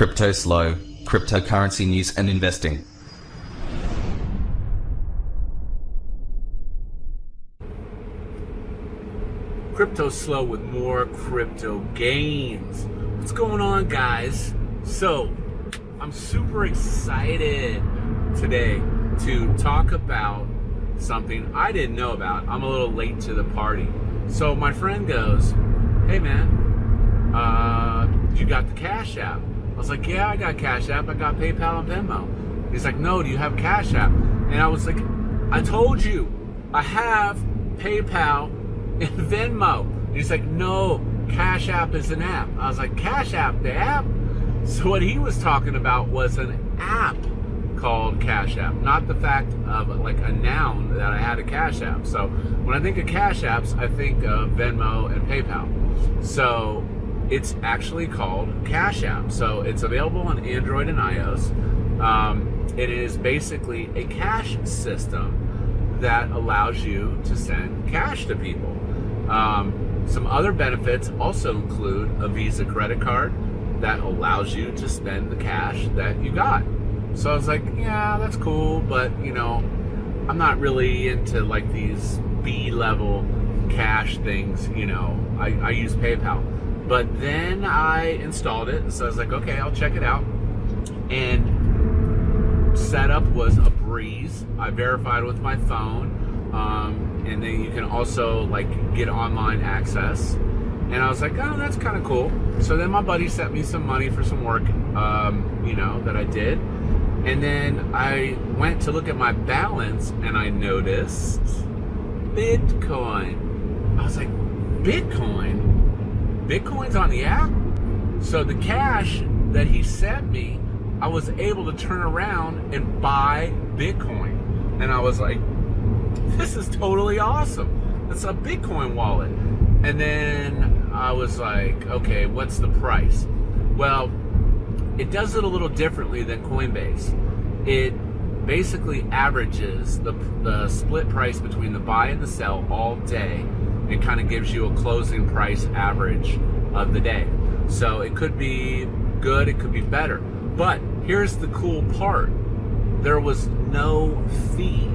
Cryptoslo, cryptocurrency news and investing. Cryptoslo with more crypto gains. What's going on, guys? So, I'm super excited today to talk about something I didn't know about. I'm a little late to the party. So my friend goes, "Hey man, you got the Cash App?" I was like, "Yeah, I got Cash App. I got PayPal and Venmo." He's like, "No, do you have Cash App?" And I was like, "I told you, I have PayPal and Venmo." And he's like, "No, Cash App is an app." I was like, "Cash App, the app?" So what he was talking about was an app called Cash App, not the fact of like a noun that I had a Cash App. So when I think of Cash Apps, I think of Venmo and PayPal. So it's actually called Cash App. So it's available on Android and iOS. It is basically a cash system that allows you to send cash to people. Some other benefits also include a Visa credit card that allows you to spend the cash that you got. So I was like, yeah, that's cool, but you know, I'm not really into like these B-level cash things, you know. I use PayPal. But then I installed it, so I was like, okay, I'll check it out. And setup was a breeze. I verified with my phone, and then you can also like get online access. And I was like, oh, that's kind of cool. So then my buddy sent me some money for some work, you know, that I did. And then I went to look at my balance and I noticed Bitcoin. I was like, Bitcoin? Bitcoin's on the app? So the cash that he sent me, I was able to turn around and buy Bitcoin. And I was like, this is totally awesome. It's a Bitcoin wallet. And then I was like, okay, what's the price? Well, it does it a little differently than Coinbase. It basically averages the split price between the buy and the sell all day. It kind of gives you a closing price average of the day. So it could be good, it could be better. But here's the cool part. There was no fee.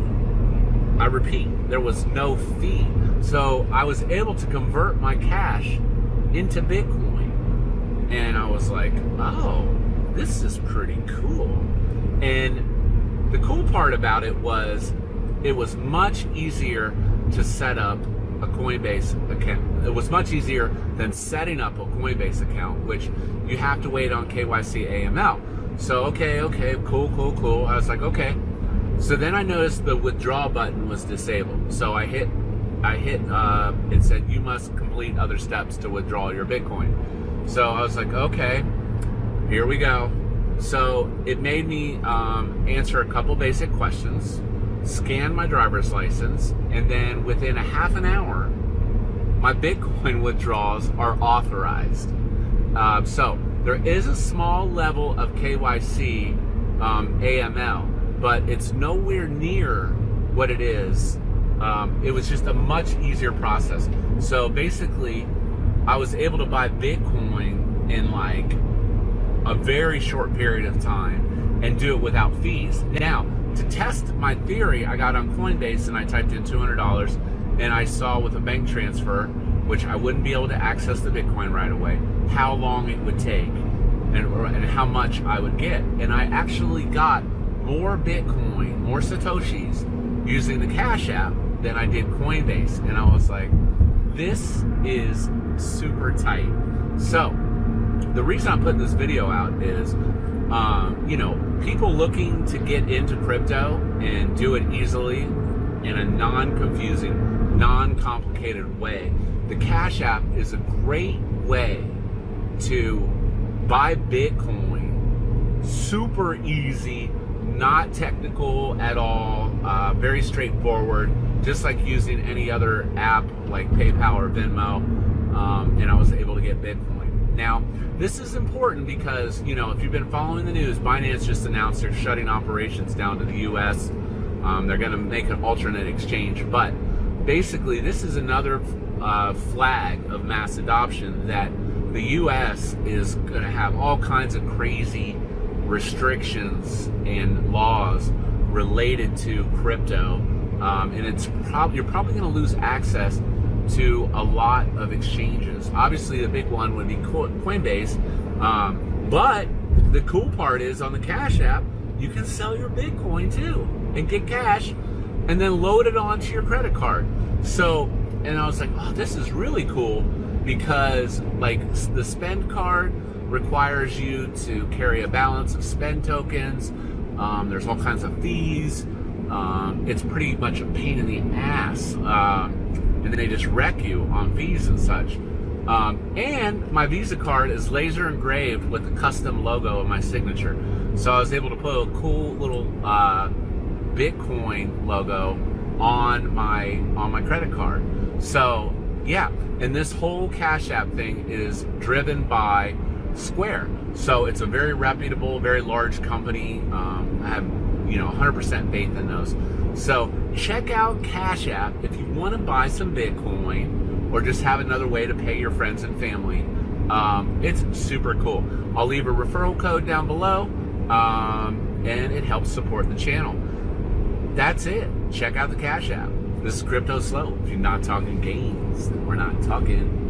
I repeat, there was no fee. So I was able to convert my cash into Bitcoin. And I was like, oh, this is pretty cool. And the cool part about it was much easier to set up a Coinbase account. It was much easier than setting up a Coinbase account, which you have to wait on KYC AML. So, okay, cool. I was like, okay. So then I noticed the withdraw button was disabled. So I hit, it said, you must complete other steps to withdraw your Bitcoin. So I was like, okay, here we go. So it made me answer a couple basic questions, scan my driver's license, and then within a half an hour, my Bitcoin withdrawals are authorized. So there is a small level of KYC AML, but it's nowhere near what it is. It was just a much easier process. So basically, I was able to buy Bitcoin in like a very short period of time and do it without fees. Now, to test my theory, I got on Coinbase and I typed in $200 and I saw with a bank transfer, which I wouldn't be able to access the Bitcoin right away, how long it would take and how much I would get. And I actually got more Bitcoin, more Satoshis using the Cash App than I did Coinbase. And I was like, this is super tight. So the reason I'm putting this video out is, you know, people looking to get into crypto and do it easily in a non-confusing, non-complicated way. The Cash App is a great way to buy Bitcoin, super easy, not technical at all, very straightforward, just like using any other app like PayPal or Venmo, and I was able to get Bitcoin. Now, this is important because, you know, if you've been following the news, Binance just announced they're shutting operations down to the US. They're going to make an alternate exchange, but basically this is another flag of mass adoption that the US is going to have all kinds of crazy restrictions and laws related to crypto, and you're probably going to lose access to a lot of exchanges. Obviously, the big one would be Coinbase, but the cool part is on the Cash App, you can sell your Bitcoin too and get cash and then load it onto your credit card. So, and I was like, oh, this is really cool, because like the spend card requires you to carry a balance of spend tokens. There's all kinds of fees. It's pretty much a pain in the ass. And then they just wreck you on fees and such. And my Visa card is laser engraved with the custom logo of my signature. So I was able to put a cool little Bitcoin logo on my credit card. So yeah, and this whole Cash App thing is driven by Square. So it's a very reputable, very large company. I have 100% faith in those. So check out Cash App if you want to buy some Bitcoin or just have another way to pay your friends and family. It's super cool. I'll leave a referral code down below, and it helps support the channel. That's it. Check out the Cash App. This is Cryptoslo. If you're not talking gains, then we're not talking.